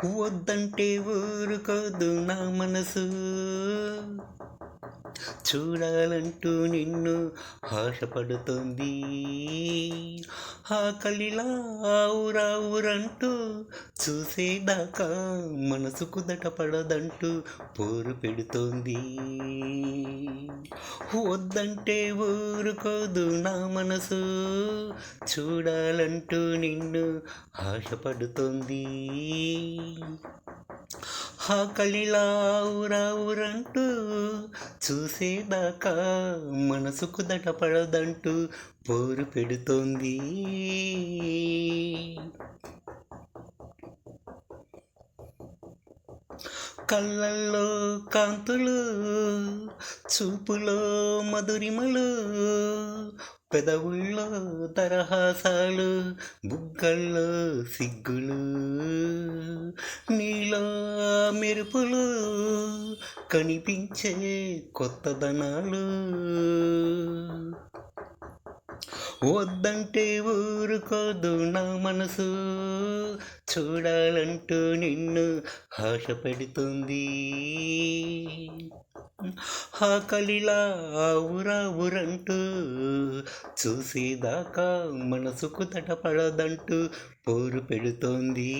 వద్దంటే ఊరుకోదు నా మనసు, చూడాలంటూ నిన్ను ఆశపడుతుంది. ఆకలిలా ఊరంటూ చూసేదాకా మనసు కుదట పడదంటూ పోరు పెడుతోంది. వద్దంటే ఊరుకోదు నా మనసు, చూడాలంటూ నిన్ను ఆశపడుతోంది. ఆకలిలా ఊరంటూ చూసేదాకా మనసు కుదట పడదంటూ పోరు పెడుతోంది. కళ్ళల్లో కాంతులు, చూపులో మధురిమలు, పెదవుల్లో తరహాసాలు, బుగ్గల్లో సిగ్గులు, నీలో మెరుపులు, కనిపించే కొత్తదనాలు. వద్దంటే ఊరుకోదు నా మనసు, చూడాలంటూ నిన్ను ఆశ పెడుతుంది. ఆకలిలా ఊరంటూ చూసేదాకా మనసుకు తటపడదంటూ పోరు పెడుతోంది.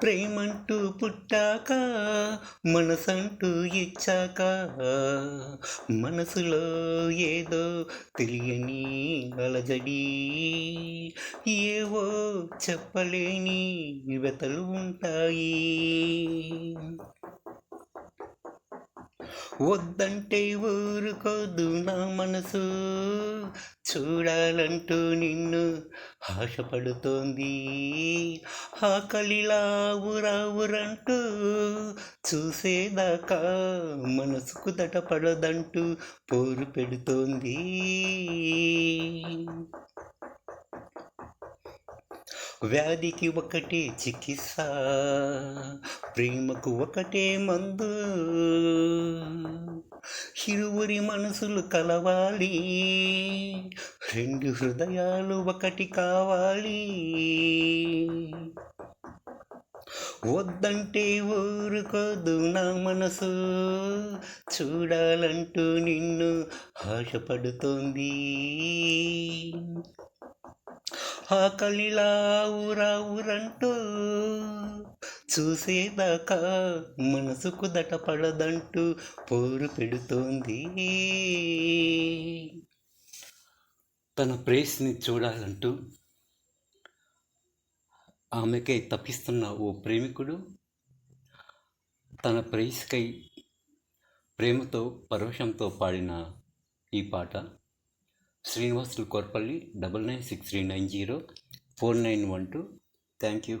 ప్రేమంటూ పుట్టాక మనసంటూ ఇచ్చాక మనసులో ఏదో తెలియని అలజడి, ఏవో చెప్పలేని వ్యతలు ఉంటాయి. వద్దంటే ఊరుకోదు నా మనసు, చూడాలంటూ నిన్ను ఆశపడుతోంది. ఆకలిలా ఊరంటూ చూసేదాకా మనసుకు దటపడదంటూ పోరు పెడుతోంది. వ్యాధికి ఒకటే చికిత్స, ప్రేమకు ఒకటే మందు. ఇరువురి మనసులు కలవాలి, రెండు హృదయాలు ఒకటి కావాలి. వద్దంటే ఊరుకోదు నా మనసు, చూడాలంటూ నిన్ను ఆశపడుతోంది. ఆకలిలా ఊరంటూ చూసేదాకా మనసుకు దటపడదంటూ పోరు పెడుతోంది. తన ప్రేయస్ని చూడాలంటూ ఆమెకై తప్పిస్తున్న ఓ ప్రేమికుడు తన ప్రేయస్కై ప్రేమతో పరవశంతో పాడిన ఈ పాట శ్రీనివాసులు కోర్పల్లి 9963904912. Thank you.